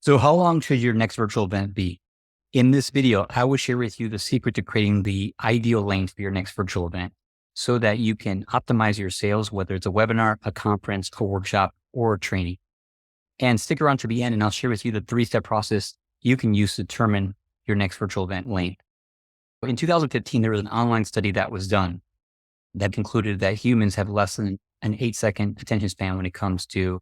So how long should your next virtual event be? In this video, I will share with you the secret to creating the ideal length for your next virtual event so that you can optimize your sales, whether it's a webinar, a conference, a workshop, or a training. And stick around to the end and I'll share with you the 3-step process you can use to determine your next virtual event length. In 2015, there was an online study that was done that concluded that humans have less than an 8-second attention span when it comes to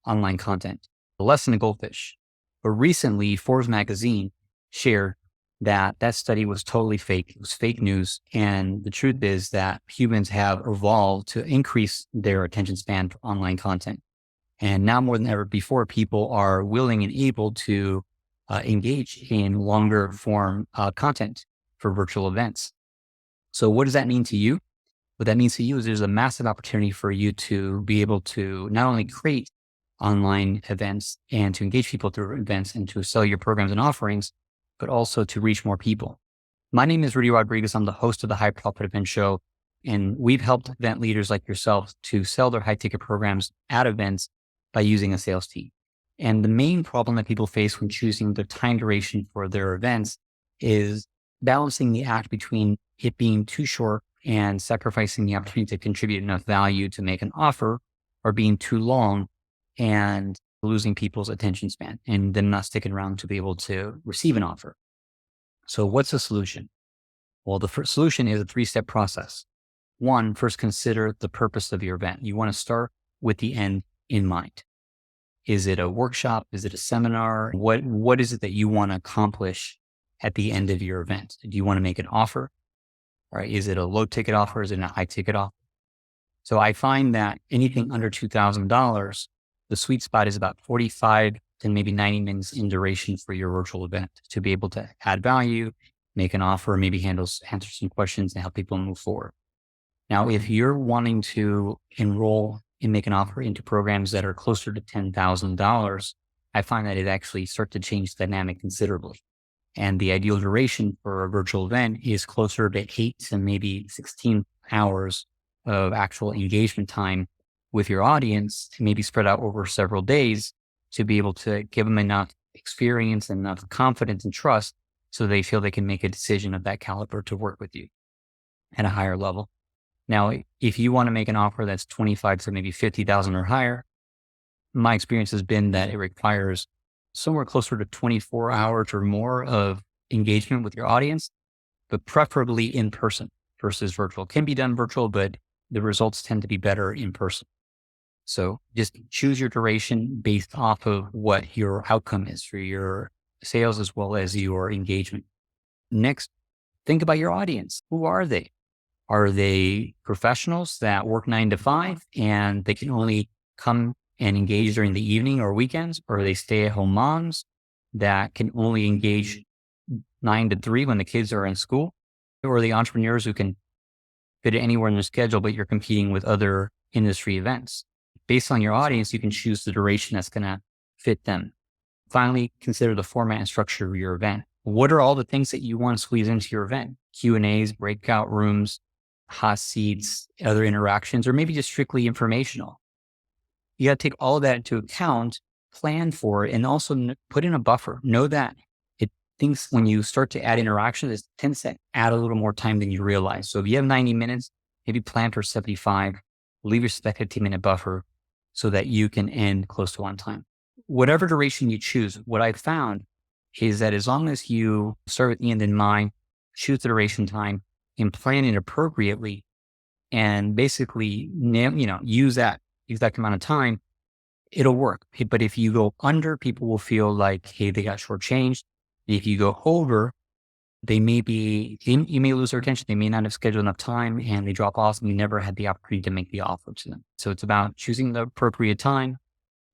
online content, less than a goldfish. But recently, Forbes Magazine shared that that study was totally fake. It was fake news. And the truth is that humans have evolved to increase their attention span for online content. And now more than ever before, people are willing and able to engage in longer form content for virtual events. So what does that mean to you? What that means to you is there's a massive opportunity for you to be able to not only create online events and to engage people through events and to sell your programs and offerings, but also to reach more people. My name is Rudy Rodriguez. I'm the host of the High Profit Event Show, and we've helped event leaders like yourself to sell their high ticket programs at events by using a sales team. And the main problem that people face when choosing the time duration for their events is balancing the act between it being too short and sacrificing the opportunity to contribute enough value to make an offer, or being too long and losing people's attention span and them not sticking around to be able to receive an offer. So what's the solution? Well, the first solution is a 3-step process. One, first consider the purpose of your event. You want to start with the end in mind. Is it a workshop? Is it a seminar? What is it that you want to accomplish at the end of your event? Do you want to make an offer? Right? Is it a low ticket offer? Is it a high ticket offer? So I find that anything under $2,000, the sweet spot is about 45 to maybe 90 minutes in duration for your virtual event to be able to add value, make an offer, maybe answer some questions and help people move forward. Now, if you're wanting to enroll and make an offer into programs that are closer to $10,000, I find that it actually starts to change the dynamic considerably. And the ideal duration for a virtual event is closer to 8 to maybe 16 hours of actual engagement time with your audience, to maybe spread out over several days to be able to give them enough experience and enough confidence and trust so they feel they can make a decision of that caliber to work with you at a higher level. Now, if you want to make an offer that's 25 to maybe 50,000 or higher, my experience has been that it requires somewhere closer to 24 hours or more of engagement with your audience, but preferably in person versus virtual. It can be done virtual, but the results tend to be better in person. So just choose your duration based off of what your outcome is for your sales as well as your engagement. Next, think about your audience. Who are they? Are they professionals that work 9 to 5 and they can only come and engage during the evening or weekends? Or are they stay-at-home moms that can only engage 9 to 3 when the kids are in school? Or are they entrepreneurs who can fit it anywhere in their schedule, but you're competing with other industry events? Based on your audience, you can choose the duration that's going to fit them. Finally, consider the format and structure of your event. What are all the things that you want to squeeze into your event? Q&As, breakout rooms, hot seats, other interactions, or maybe just strictly informational. You got to take all of that into account, plan for it, and also put in a buffer. Know that things when you start to add interactions, it tends to add a little more time than you realize. So if you have 90 minutes, maybe plan for 75, leave yourself a 15-minute buffer so that you can end close to on time. Whatever duration you choose, what I've found is that as long as you start with the end in mind, choose the duration time, and plan it appropriately, and basically, use that exact amount of time, it'll work. But if you go under, people will feel like, hey, they got shortchanged. If you go over, you may lose their attention. They may not have scheduled enough time and they drop off and you never had the opportunity to make the offer to them. So it's about choosing the appropriate time,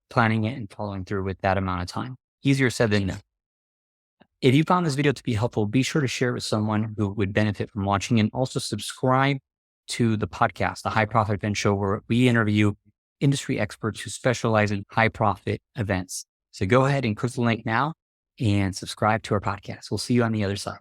planning it, and following through with that amount of time. Easier said than done. If you found this video to be helpful, be sure to share it with someone who would benefit from watching, and also subscribe to the podcast, the High Profit Event Show, where we interview industry experts who specialize in high profit events. So go ahead and click the link now and subscribe to our podcast. We'll see you on the other side.